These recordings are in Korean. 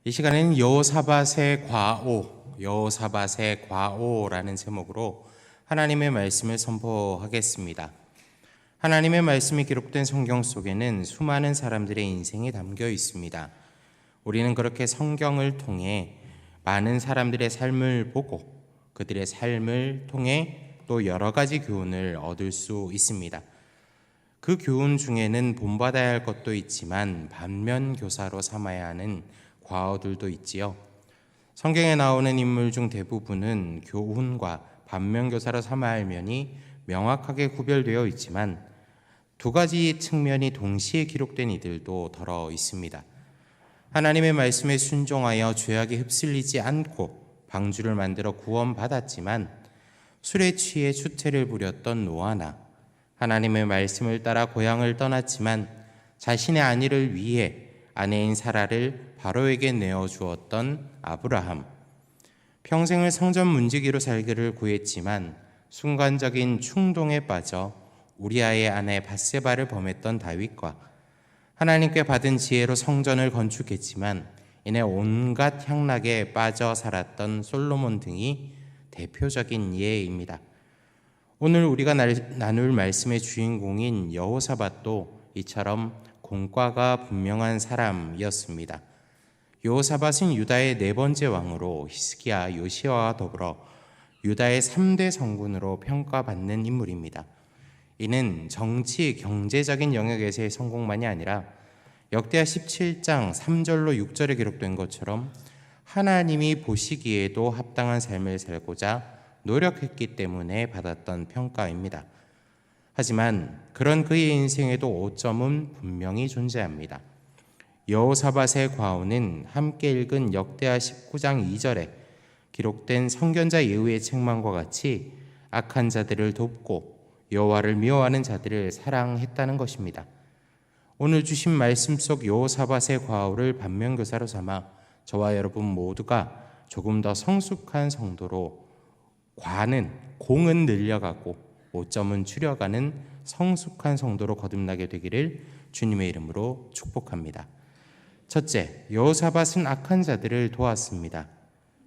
이 시간에는 여호사밧의 과오라는 제목으로 하나님의 말씀을 선포하겠습니다. 하나님의 말씀이 기록된 성경 속에는 수많은 사람들의 인생이 담겨 있습니다. 우리는 그렇게 성경을 통해 많은 사람들의 삶을 보고 그들의 삶을 통해 또 여러 가지 교훈을 얻을 수 있습니다. 그 교훈 중에는 본받아야 할 것도 있지만 반면교사로 삼아야 하는 과오들도 있지요. 성경에 나오는 인물 중 대부분은 교훈과 반면교사로 삼아야 할 면이 명확하게 구별되어 있지만 두 가지 측면이 동시에 기록된 이들도 더러 있습니다. 하나님의 말씀에 순종하여 죄악에 휩쓸리지 않고 방주를 만들어 구원받았지만 술에 취해 추태를 부렸던 노아나 하나님의 말씀을 따라 고향을 떠났지만 자신의 안위를 위해 아내인 사라를 바로에게 내어주었던 아브라함, 평생을 성전 문지기로 살기를 구했지만 순간적인 충동에 빠져 우리아의 아내 밧세바를 범했던 다윗과 하나님께 받은 지혜로 성전을 건축했지만 이내 온갖 향락에 빠져 살았던 솔로몬 등이 대표적인 예입니다. 오늘 우리가 나눌 말씀의 주인공인 여호사밧도 이처럼 공과가 분명한 사람이었습니다. 여호사밧은 유다의 네 번째 왕으로 히스기야, 요시아와 더불어 유다의 3대 성군으로 평가받는 인물입니다. 이는 정치, 경제적인 영역에서의 성공만이 아니라 역대하 17장 3절로 6절에 기록된 것처럼 하나님이 보시기에도 합당한 삶을 살고자 노력했기 때문에 받았던 평가입니다. 하지만 그런 그의 인생에도 오점은 분명히 존재합니다. 여호사밧의 과오는 함께 읽은 역대하 19장 2절에 기록된 선견자 예후의 책망과 같이 악한 자들을 돕고 여호와를 미워하는 자들을 사랑했다는 것입니다. 오늘 주신 말씀 속 여호사밧의 과오를 반면교사로 삼아 저와 여러분 모두가 조금 더 성숙한 성도로 공은 늘려가고 오점은 줄여가는 성숙한 성도로 거듭나게 되기를 주님의 이름으로 축복합니다. 첫째, 여호사밧은 악한 자들을 도왔습니다.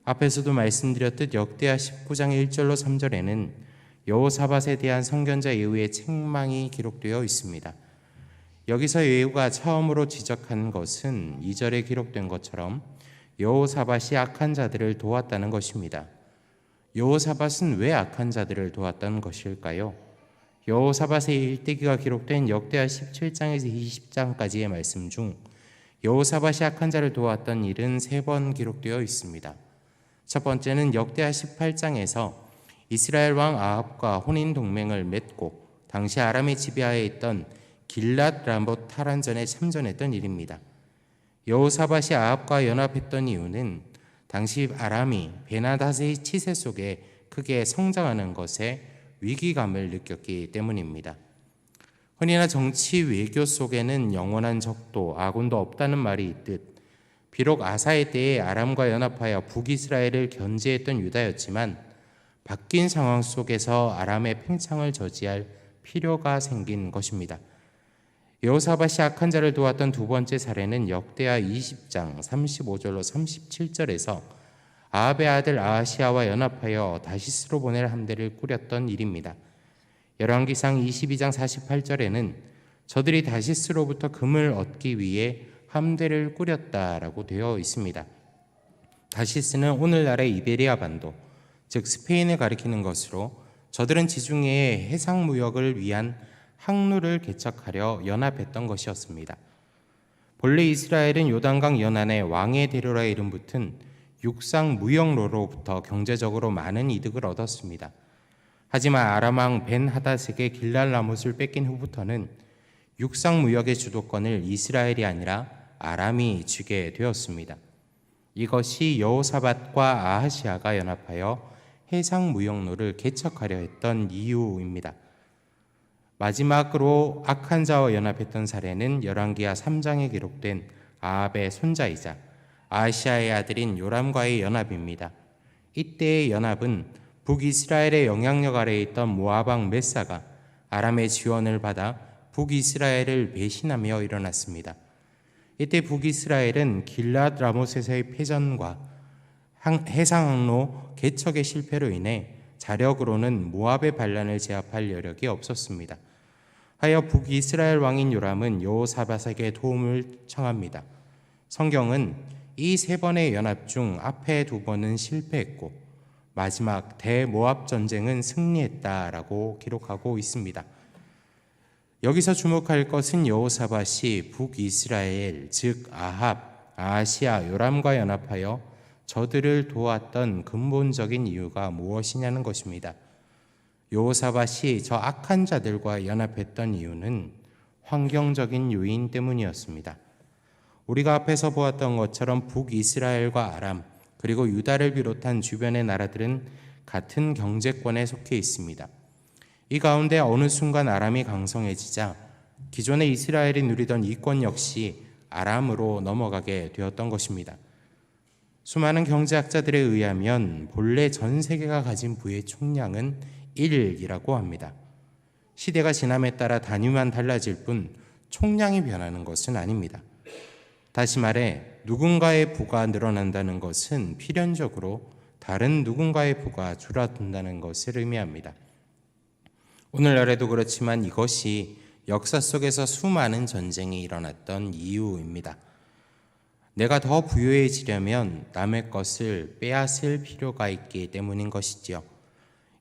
앞에서도 말씀드렸듯 역대하 19장 1절로 3절에는 여호사밧에 대한 선견자 예후의 책망이 기록되어 있습니다. 여기서 예후가 처음으로 지적한 것은 2절에 기록된 것처럼 여호사밧이 악한 자들을 도왔다는 것입니다. 여호사밧은 왜 악한 자들을 도왔던 것일까요? 여호사밧의 일대기가 기록된 역대하 17장에서 20장까지의 말씀 중 여호사밧이 악한 자를 도왔던 일은 3번 기록되어 있습니다. 첫 번째는 역대하 18장에서 이스라엘 왕 아합과 혼인 동맹을 맺고 당시 아람의 지배하에 있던 길랏 라못 타란전에 참전했던 일입니다. 여호사밧이 아합과 연합했던 이유는 당시 아람이 베나닷의 치세 속에 크게 성장하는 것에 위기감을 느꼈기 때문입니다. 흔히나 정치 외교 속에는 영원한 적도 아군도 없다는 말이 있듯 비록 아사의 때에 아람과 연합하여 북이스라엘을 견제했던 유다였지만 바뀐 상황 속에서 아람의 팽창을 저지할 필요가 생긴 것입니다. 여호사밧이 악한 자를 도왔던 두 번째 사례는 역대하 20장 35절로 37절에서 아합의 아들 아하시아와 연합하여 다시스로 보낼 함대를 꾸렸던 일입니다. 열왕기상 22장 48절에는 저들이 다시스로부터 금을 얻기 위해 함대를 꾸렸다라고 되어 있습니다. 다시스는 오늘날의 이베리아 반도, 즉 스페인을 가리키는 것으로 저들은 지중해의 해상 무역을 위한 항로를 개척하려 연합했던 것이었습니다. 본래 이스라엘은 요단강 연안에 왕의 대로라 이름 붙은 육상 무역로로부터 경제적으로 많은 이득을 얻었습니다. 하지만 아람 왕 벤 하닷에게 길랄 라못을 뺏긴 후부터는 육상 무역의 주도권을 이스라엘이 아니라 아람이 쥐게 되었습니다. 이것이 여호사밧과 아하시아가 연합하여 해상 무역로를 개척하려 했던 이유입니다. 마지막으로 악한 자와 연합했던 사례는 열왕기하 3장에 기록된 아합의 손자이자 아하시아의 아들인 요람과의 연합입니다. 이때의 연합은 북이스라엘의 영향력 아래에 있던 모압 왕 메사가 아람의 지원을 받아 북이스라엘을 배신하며 일어났습니다. 이때 북이스라엘은 길랏 라모셋의 패전과 해상 항로 개척의 실패로 인해 자력으로는 모압의 반란을 제압할 여력이 없었습니다. 하여 북이스라엘 왕인 요람은 여호사밧에게 도움을 청합니다. 성경은 이 세 번의 연합 중 앞에 두 번은 실패했고 마지막 대모압 전쟁은 승리했다라고 기록하고 있습니다. 여기서 주목할 것은 여호사밧이 북이스라엘 즉 아합, 아하시아, 요람과 연합하여 저들을 도왔던 근본적인 이유가 무엇이냐는 것입니다. 여호사밧이 저 악한 자들과 연합했던 이유는 환경적인 요인 때문이었습니다. 우리가 앞에서 보았던 것처럼 북이스라엘과 아람 그리고 유다를 비롯한 주변의 나라들은 같은 경제권에 속해 있습니다. 이 가운데 어느 순간 아람이 강성해지자 기존의 이스라엘이 누리던 이권 역시 아람으로 넘어가게 되었던 것입니다. 수많은 경제학자들에 의하면 본래 전 세계가 가진 부의 총량은 1이라고 합니다. 시대가 지남에 따라 단위만 달라질 뿐 총량이 변하는 것은 아닙니다. 다시 말해 누군가의 부가 늘어난다는 것은 필연적으로 다른 누군가의 부가 줄어든다는 것을 의미합니다. 오늘날에도 그렇지만 이것이 역사 속에서 수많은 전쟁이 일어났던 이유입니다. 내가 더 부유해지려면 남의 것을 빼앗을 필요가 있기 때문인 것이지요.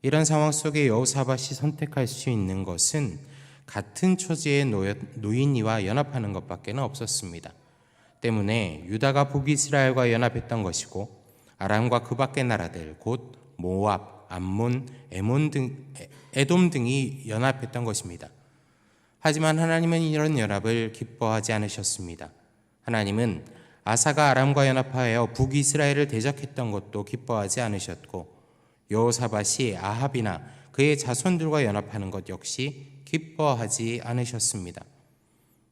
이런 상황 속에 여호사밧이 선택할 수 있는 것은 같은 처지의 노인이와 연합하는 것밖에 없었습니다. 때문에 유다가 북이스라엘과 연합했던 것이고 아람과 그 밖의 나라들 곧 모압, 암몬, 에돔 등이 연합했던 것입니다. 하지만 하나님은 이런 연합을 기뻐하지 않으셨습니다. 하나님은 아사가 아람과 연합하여 북이스라엘을 대적했던 것도 기뻐하지 않으셨고 여호사밧이 아합이나 그의 자손들과 연합하는 것 역시 기뻐하지 않으셨습니다.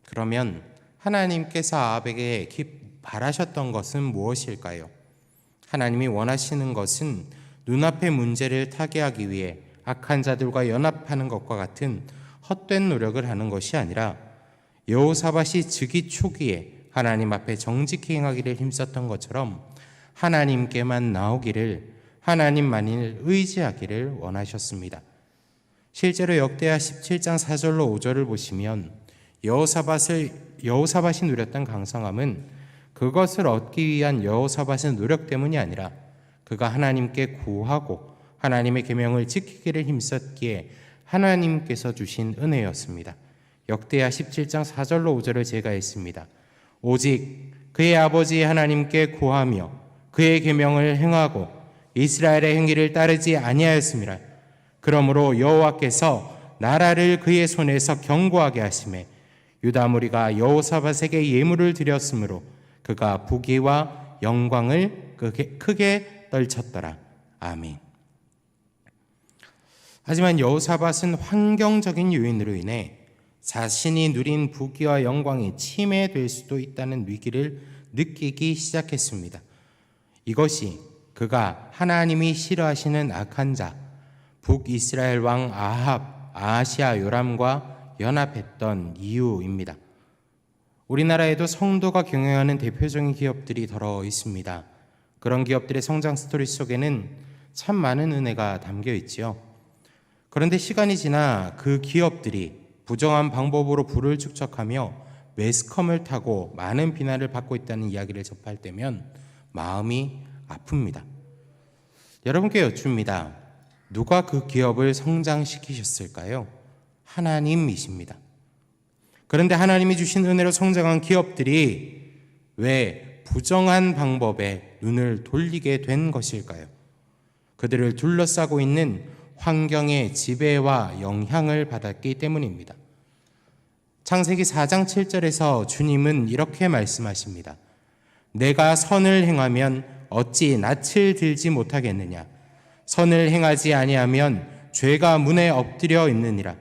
그러면 하나님께서 아합에게 바라셨던 것은 무엇일까요? 하나님이 원하시는 것은 눈앞의 문제를 타개하기 위해 악한 자들과 연합하는 것과 같은 헛된 노력을 하는 것이 아니라 여호사밧이 즉위 초기에 하나님 앞에 정직히 행하기를 힘썼던 것처럼 하나님께만 나오기를 하나님만을 의지하기를 원하셨습니다. 실제로 역대하 17장 4절로 5절을 보시면 여호사밧이 누렸던 강성함은 그것을 얻기 위한 여호사밧의 노력 때문이 아니라 그가 하나님께 구하고 하나님의 계명을 지키기를 힘썼기에 하나님께서 주신 은혜였습니다. 역대하 17장 4절로 5절을 제가 했습니다. 오직 그의 아버지 하나님께 구하며 그의 계명을 행하고 이스라엘의 행위를 따르지 아니하였음이라. 그러므로 여호와께서 나라를 그의 손에서 견고하게 하시매 유다 무리가 여호사밧에게 예물을 드렸으므로 그가 부귀와 영광을 크게 떨쳤더라. 아멘. 하지만 여호사밧은 환경적인 요인으로 인해 자신이 누린 부귀와 영광이 침해될 수도 있다는 위기를 느끼기 시작했습니다. 이것이 그가 하나님이 싫어하시는 악한 자 북이스라엘 왕 아합, 아하시아 요람과 연합했던 이유입니다. 우리나라에도 성도가 경영하는 대표적인 기업들이 더러 있습니다. 그런 기업들의 성장 스토리 속에는 참 많은 은혜가 담겨 있지요. 그런데 시간이 지나 그 기업들이 부정한 방법으로 부를 축적하며 매스컴을 타고 많은 비난을 받고 있다는 이야기를 접할 때면 마음이 아픕니다. 여러분께 여쭙니다. 누가 그 기업을 성장시키셨을까요? 하나님이십니다. 그런데 하나님이 주신 은혜로 성장한 기업들이 왜 부정한 방법에 눈을 돌리게 된 것일까요? 그들을 둘러싸고 있는 환경의 지배와 영향을 받았기 때문입니다. 창세기 4장 7절에서 주님은 이렇게 말씀하십니다. 내가 선을 행하면 어찌 낯을 들지 못하겠느냐? 선을 행하지 아니하면 죄가 문에 엎드려 있느니라.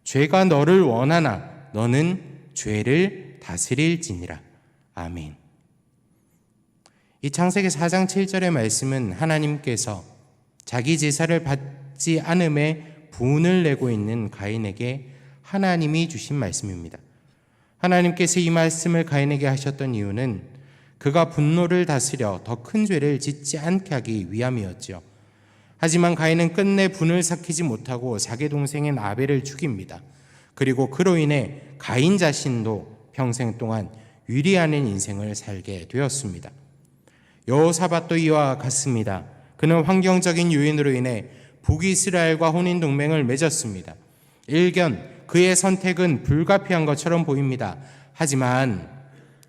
죄가 너를 원하나 너는 죄를 다스릴지니라. 아멘. 이 창세기 4장 7절의 말씀은 하나님께서 자기 제사를 받지 않음에 분을 내고 있는 가인에게 하나님이 주신 말씀입니다. 하나님께서 이 말씀을 가인에게 하셨던 이유는 그가 분노를 다스려 더 큰 죄를 짓지 않게 하기 위함이었지요. 하지만 가인은 끝내 분을 삭히지 못하고 자기 동생인 아벨을 죽입니다. 그리고 그로 인해 가인 자신도 평생 동안 유리하는 인생을 살게 되었습니다. 여호사밧도 이와 같습니다. 그는 환경적인 요인으로 인해 북이스라엘과 혼인 동맹을 맺었습니다. 일견 그의 선택은 불가피한 것처럼 보입니다. 하지만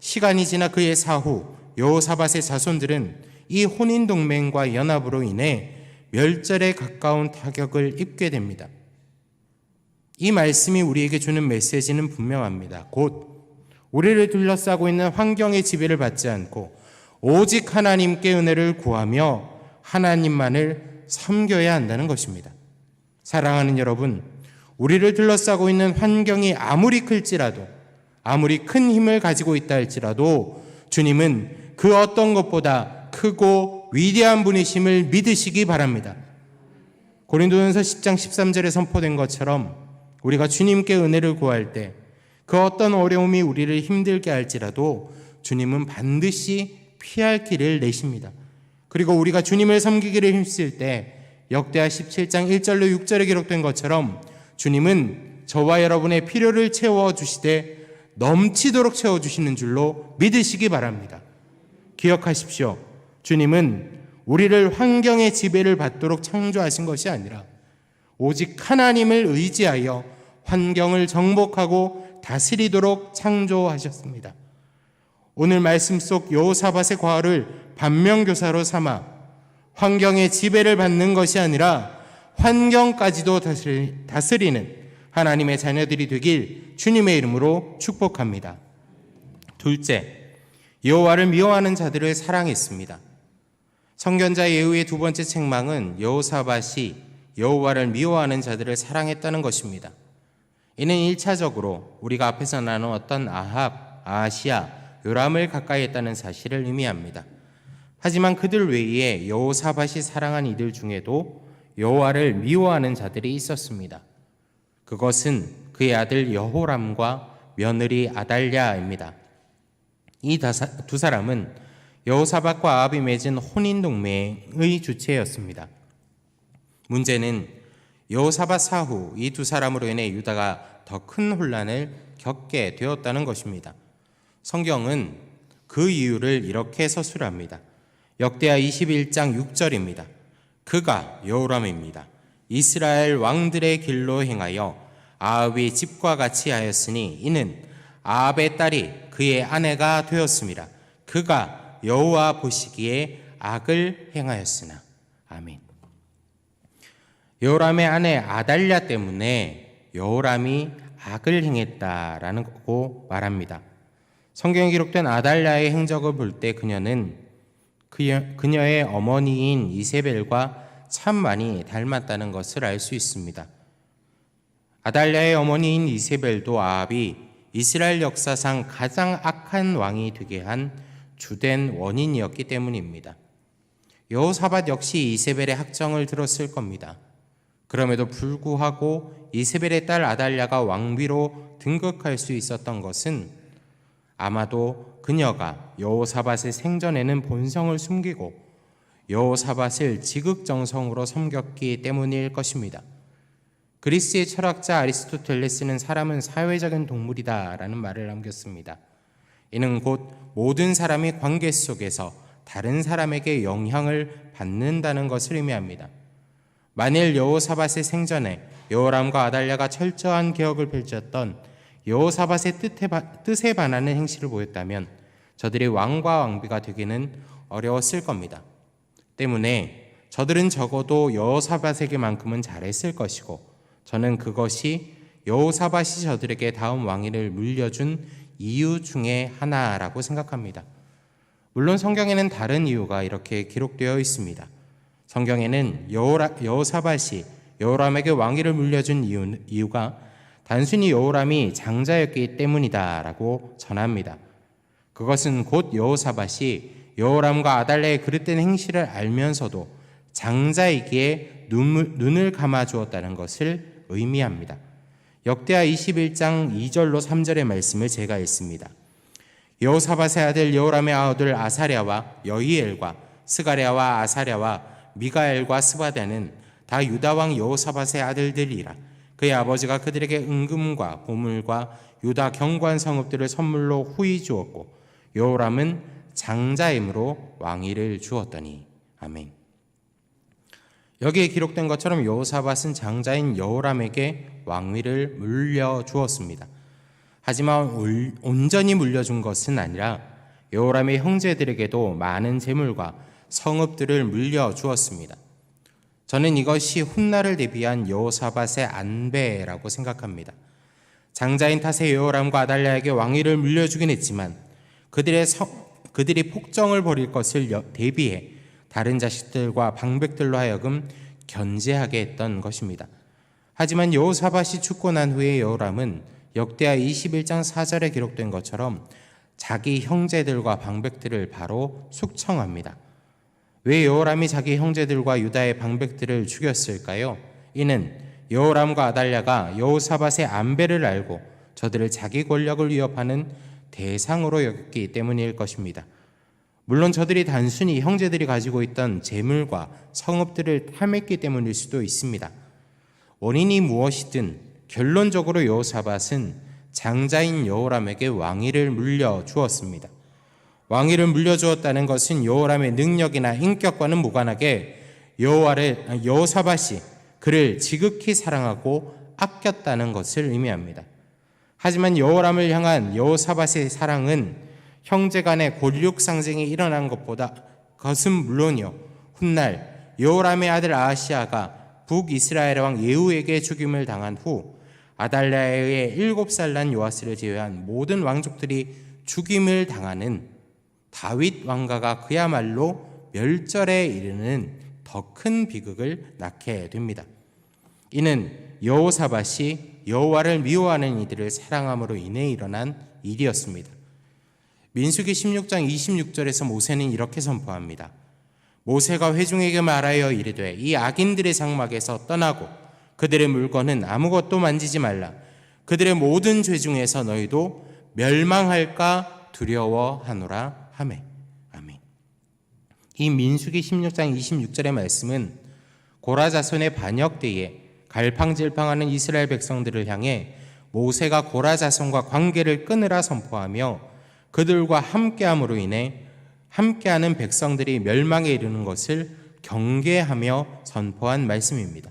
시간이 지나 그의 사후 여호사밧의 자손들은 이 혼인 동맹과 연합으로 인해 멸절에 가까운 타격을 입게 됩니다. 이 말씀이 우리에게 주는 메시지는 분명합니다. 곧 우리를 둘러싸고 있는 환경의 지배를 받지 않고 오직 하나님께 은혜를 구하며 하나님만을 섬겨야 한다는 것입니다. 사랑하는 여러분, 우리를 둘러싸고 있는 환경이 아무리 클지라도, 아무리 큰 힘을 가지고 있다 할지라도 주님은 그 어떤 것보다 크고 위대한 분이심을 믿으시기 바랍니다. 고린도전서 10장 13절에 선포된 것처럼 우리가 주님께 은혜를 구할 때 그 어떤 어려움이 우리를 힘들게 할지라도 주님은 반드시 피할 길을 내십니다. 그리고 우리가 주님을 섬기기를 힘쓸 때 역대하 17장 1절로 6절에 기록된 것처럼 주님은 저와 여러분의 필요를 채워주시되 넘치도록 채워주시는 줄로 믿으시기 바랍니다. 기억하십시오. 주님은 우리를 환경의 지배를 받도록 창조하신 것이 아니라 오직 하나님을 의지하여 환경을 정복하고 다스리도록 창조하셨습니다. 오늘 말씀 속 여호사밧의 과거를 반면교사로 삼아 환경의 지배를 받는 것이 아니라 환경까지도 다스리는 하나님의 자녀들이 되길 주님의 이름으로 축복합니다. 둘째, 여호와를 미워하는 자들을 사랑했습니다. 선견자 예후의 두 번째 책망은 여호사밧이 여호와를 미워하는 자들을 사랑했다는 것입니다. 이는 1차적으로 우리가 앞에서 나누었던 아합, 아하시아, 요람을 가까이 했다는 사실을 의미합니다. 하지만 그들 외에 여호사밧이 사랑한 이들 중에도 여호와를 미워하는 자들이 있었습니다. 그것은 그의 아들 여호람과 며느리 아달랴입니다. 이 두 사람은 여호사밧과 아합이 맺은 혼인 동맹의 주체였습니다. 문제는 여호사밧 사후 이 두 사람으로 인해 유다가 더 큰 혼란을 겪게 되었다는 것입니다. 성경은 그 이유를 이렇게 서술합니다. 역대하 21장 6절입니다. 그가 여호람입니다. 이스라엘 왕들의 길로 행하여 아합의 집과 같이 하였으니 이는 아합의 딸이 그의 아내가 되었습니다. 그가 여호와 보시기에 악을 행하였으나. 아멘. 여호람의 아내 아달랴 때문에 여호람이 악을 행했다라는 거고 말합니다. 성경에 기록된 아달랴의 행적을 볼 때 그녀는 그녀의 어머니인 이세벨과 참 많이 닮았다는 것을 알 수 있습니다. 아달랴의 어머니인 이세벨도 아합이 이스라엘 역사상 가장 악한 왕이 되게 한 주된 원인이었기 때문입니다. 여호사밧 역시 이세벨의 학정을 들었을 겁니다. 그럼에도 불구하고 이세벨의 딸 아달랴가 왕비로 등극할 수 있었던 것은 아마도 그녀가 여호사밧의 생전에는 본성을 숨기고 여호사밧을 지극정성으로 섬겼기 때문일 것입니다. 그리스의 철학자 아리스토텔레스는 사람은 사회적인 동물이다라는 말을 남겼습니다. 이는 곧 모든 사람이 관계 속에서 다른 사람에게 영향을 받는다는 것을 의미합니다. 만일 여호사밧의 생전에 여호람과 아달랴가 철저한 개혁을 펼쳤던 여호사밧의 뜻에 반하는 행실을 보였다면 저들이 왕과 왕비가 되기는 어려웠을 겁니다. 때문에 저들은 적어도 여호사밧에게만큼은 잘했을 것이고 저는 그것이 여호사밧이 저들에게 다음 왕위를 물려준 이유 중에 하나라고 생각합니다. 물론 성경에는 다른 이유가 이렇게 기록되어 있습니다. 성경에는 여호사밧이 여호람에게 왕위를 물려준 이유가 단순히 여호람이 장자였기 때문이다라고 전합니다. 그것은 곧 여호사밧이 여호람과 아달랴의 그릇된 행실을 알면서도 장자이기에 눈을 감아주었다는 것을 의미합니다. 역대하 21장 2절로 3절의 말씀을 제가 읽습니다. 여호사밧의 아들 여호람의 아들 아사랴와 여히엘과 스가랴와 아사랴와 미가엘과 스바다는 다 유다 왕 여호사밧의 아들들이라. 그의 아버지가 그들에게 은금과 보물과 유다 경관 성읍들을 선물로 후히 주었고 여호람은 장자임으로 왕위를 주었더니. 아멘. 여기에 기록된 것처럼 여호사밧은 장자인 여호람에게 왕위를 물려주었습니다. 하지만 온전히 물려준 것은 아니라 여호람의 형제들에게도 많은 재물과 성읍들을 물려주었습니다. 저는 이것이 훗날을 대비한 여호사밧의 안배라고 생각합니다. 장자인 탓에 여호람과 아달랴에게 왕위를 물려주긴 했지만 그들이 폭정을 벌일 것을 대비해 다른 자식들과 방백들로 하여금 견제하게 했던 것입니다. 하지만 여호사밧이 죽고 난 후에 여호람은 역대하 21장 4절에 기록된 것처럼 자기 형제들과 방백들을 바로 숙청합니다. 왜 여호람이 자기 형제들과 유다의 방백들을 죽였을까요? 이는 여호람과 아달랴가 여호사밧의 안배를 알고 저들을 자기 권력을 위협하는 대상으로 여겼기 때문일 것입니다. 물론 저들이 단순히 형제들이 가지고 있던 재물과 성읍들을 탐했기 때문일 수도 있습니다. 원인이 무엇이든 결론적으로 여호사밧은 장자인 여호람에게 왕위를 물려주었습니다. 왕위를 물려주었다는 것은 여호람의 능력이나 인격과는 무관하게 여호사밧이 그를 지극히 사랑하고 아꼈다는 것을 의미합니다. 하지만 여호람을 향한 여호사밧의 사랑은 형제 간의 권력 상쟁이 일어난 것은 물론이요, 훗날 여호람의 아들 아하시아가 북이스라엘 왕 예후에게 죽임을 당한 후 아달랴의 7살 난 요아스를 제외한 모든 왕족들이 죽임을 당하는 다윗 왕가가 그야말로 멸절에 이르는 더 큰 비극을 낳게 됩니다. 이는 여호사밧이 여호와를 미워하는 이들을 사랑함으로 인해 일어난 일이었습니다. 민수기 16장 26절에서 모세는 이렇게 선포합니다. 모세가 회중에게 말하여 이르되 이 악인들의 장막에서 떠나고 그들의 물건은 아무것도 만지지 말라. 그들의 모든 죄 중에서 너희도 멸망할까 두려워하노라 하매. 아멘. 이 민수기 16장 26절의 말씀은 고라 자손의 반역 때에 갈팡질팡하는 이스라엘 백성들을 향해 모세가 고라 자손과 관계를 끊으라 선포하며 그들과 함께함으로 인해 함께하는 백성들이 멸망에 이르는 것을 경계하며 선포한 말씀입니다.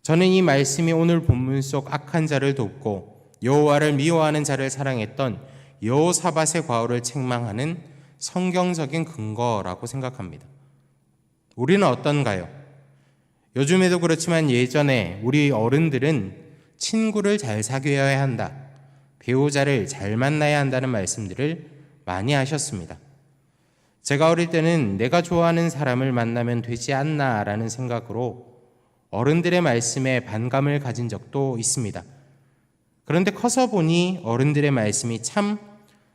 저는 이 말씀이 오늘 본문 속 악한 자를 돕고 여호와를 미워하는 자를 사랑했던 여호사밧의 과오를 책망하는 성경적인 근거라고 생각합니다. 우리는 어떤가요? 요즘에도 그렇지만 예전에 우리 어른들은 친구를 잘 사귀어야 한다, 배우자를 잘 만나야 한다는 말씀들을 많이 하셨습니다. 제가 어릴 때는 내가 좋아하는 사람을 만나면 되지 않나라는 생각으로 어른들의 말씀에 반감을 가진 적도 있습니다. 그런데 커서 보니 어른들의 말씀이 참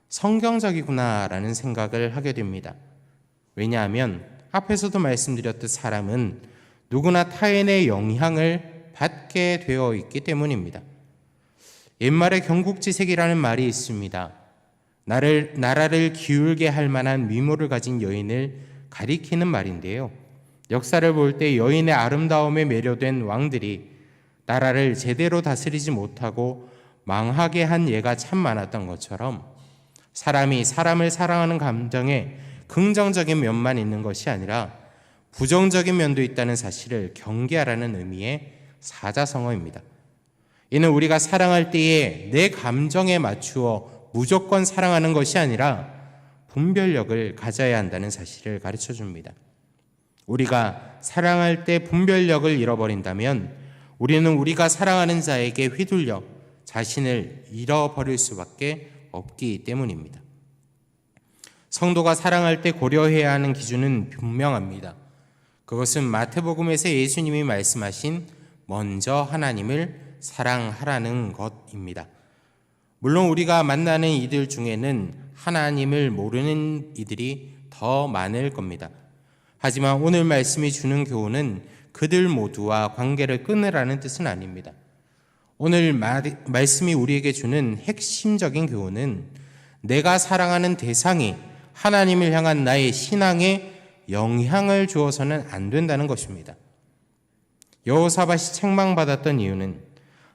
성경적이구나라는 생각을 하게 됩니다. 왜냐하면 앞에서도 말씀드렸듯 사람은 누구나 타인의 영향을 받게 되어 있기 때문입니다. 옛말에 경국지색이라는 말이 있습니다. 나라를 기울게 할 만한 미모를 가진 여인을 가리키는 말인데요. 역사를 볼 때 여인의 아름다움에 매료된 왕들이 나라를 제대로 다스리지 못하고 망하게 한 예가 참 많았던 것처럼 사람이 사람을 사랑하는 감정에 긍정적인 면만 있는 것이 아니라 부정적인 면도 있다는 사실을 경계하라는 의미의 사자성어입니다. 이는 우리가 사랑할 때에 내 감정에 맞추어 무조건 사랑하는 것이 아니라 분별력을 가져야 한다는 사실을 가르쳐 줍니다. 우리가 사랑할 때 분별력을 잃어버린다면 우리는 우리가 사랑하는 자에게 휘둘려 자신을 잃어버릴 수밖에 없기 때문입니다. 성도가 사랑할 때 고려해야 하는 기준은 분명합니다. 그것은 마태복음에서 예수님이 말씀하신 먼저 하나님을 사랑하라는 것입니다. 물론 우리가 만나는 이들 중에는 하나님을 모르는 이들이 더 많을 겁니다. 하지만 오늘 말씀이 주는 교훈은 그들 모두와 관계를 끊으라는 뜻은 아닙니다. 오늘 말씀이 우리에게 주는 핵심적인 교훈은 내가 사랑하는 대상이 하나님을 향한 나의 신앙에 영향을 주어서는 안 된다는 것입니다. 여호사밧이 책망받았던 이유는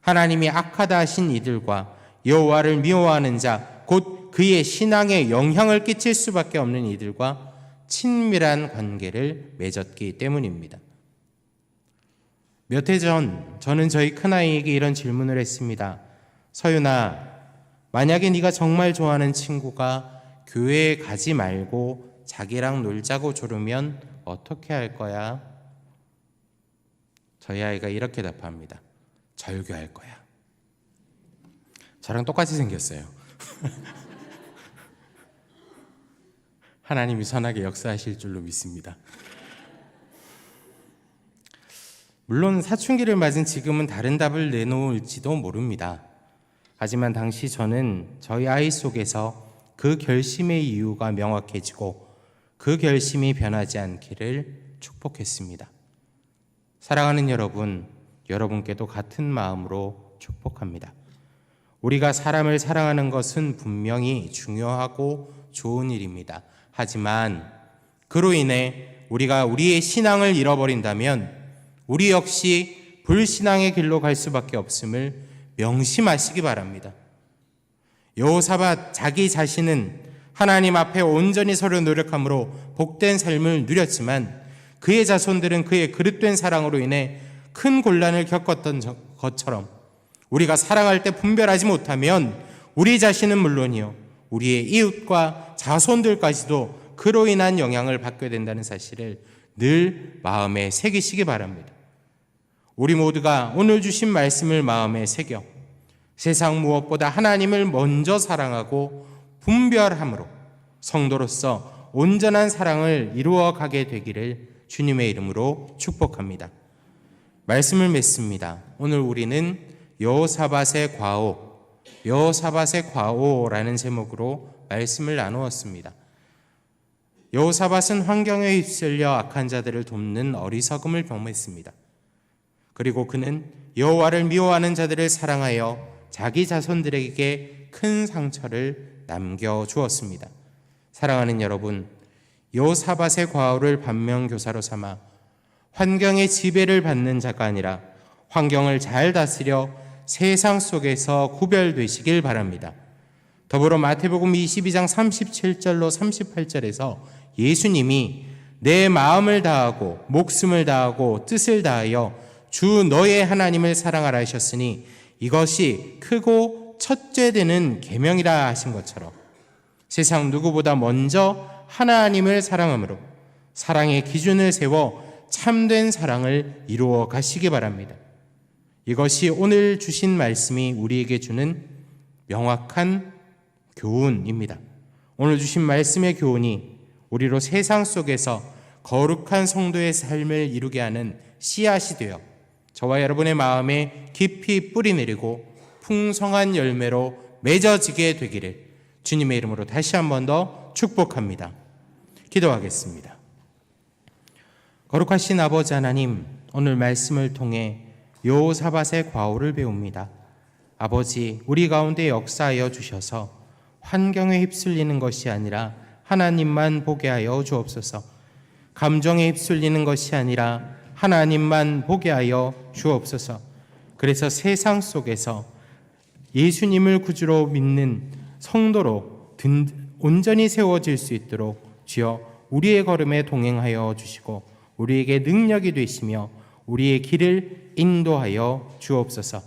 하나님이 악하다 하신 이들과 여호와를 미워하는 자, 곧 그의 신앙에 영향을 끼칠 수밖에 없는 이들과 친밀한 관계를 맺었기 때문입니다. 몇 해 전 저는 저희 큰아이에게 이런 질문을 했습니다. 서윤아, 만약에 네가 정말 좋아하는 친구가 교회에 가지 말고 자기랑 놀자고 조르면 어떻게 할 거야? 저희 아이가 이렇게 답합니다. 절교할 거야. 저랑 똑같이 생겼어요. 하나님이 선하게 역사하실 줄로 믿습니다. 물론 사춘기를 맞은 지금은 다른 답을 내놓을지도 모릅니다. 하지만 당시 저는 저희 아이 속에서 그 결심의 이유가 명확해지고 그 결심이 변하지 않기를 축복했습니다. 사랑하는 여러분, 여러분께도 같은 마음으로 축복합니다. 우리가 사람을 사랑하는 것은 분명히 중요하고 좋은 일입니다. 하지만 그로 인해 우리가 우리의 신앙을 잃어버린다면 우리 역시 불신앙의 길로 갈 수밖에 없음을 명심하시기 바랍니다. 여호사밧 자기 자신은 하나님 앞에 온전히 서로 노력함으로 복된 삶을 누렸지만 그의 자손들은 그의 그릇된 사랑으로 인해 큰 곤란을 겪었던 것처럼 우리가 사랑할 때 분별하지 못하면 우리 자신은 물론이요 우리의 이웃과 자손들까지도 그로 인한 영향을 받게 된다는 사실을 늘 마음에 새기시기 바랍니다. 우리 모두가 오늘 주신 말씀을 마음에 새겨 세상 무엇보다 하나님을 먼저 사랑하고 분별함으로 성도로서 온전한 사랑을 이루어가게 되기를 주님의 이름으로 축복합니다. 말씀을 맺습니다. 오늘 우리는 여호사밧의 과오라는 제목으로 말씀을 나누었습니다. 여호사밧은 환경에 휩쓸려 악한 자들을 돕는 어리석음을 범했습니다. 그리고 그는 여호와를 미워하는 자들을 사랑하여 자기 자손들에게 큰 상처를 남겨주었습니다. 사랑하는 여러분, 여호사밧의 과오를 반면교사로 삼아 환경의 지배를 받는 자가 아니라 환경을 잘 다스려 세상 속에서 구별되시길 바랍니다. 더불어 마태복음 22장 37절로 38절에서 예수님이 내 마음을 다하고 목숨을 다하고 뜻을 다하여 주 너의 하나님을 사랑하라 하셨으니 이것이 크고 첫째 되는 계명이라 하신 것처럼 세상 누구보다 먼저 하나님을 사랑함으로 사랑의 기준을 세워 참된 사랑을 이루어 가시기 바랍니다. 이것이 오늘 주신 말씀이 우리에게 주는 명확한 교훈입니다. 오늘 주신 말씀의 교훈이 우리로 세상 속에서 거룩한 성도의 삶을 이루게 하는 씨앗이 되어 저와 여러분의 마음에 깊이 뿌리내리고 풍성한 열매로 맺어지게 되기를 주님의 이름으로 다시 한 번 더 축복합니다. 기도하겠습니다. 거룩하신 아버지 하나님, 오늘 말씀을 통해 여호사밧의 과오를 배웁니다. 아버지, 우리 가운데 역사하여 주셔서 환경에 휩쓸리는 것이 아니라 하나님만 보게 하여 주옵소서. 감정에 휩쓸리는 것이 아니라 하나님만 보게 하여 주옵소서. 그래서 세상 속에서 예수님을 구주로 믿는 성도로 온전히 세워질 수 있도록 주여 우리의 걸음에 동행하여 주시고 우리에게 능력이 되시며 우리의 길을 인도하여 주옵소서.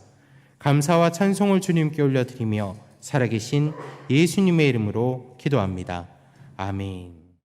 감사와 찬송을 주님께 올려드리며 살아계신 예수님의 이름으로 기도합니다. 아멘.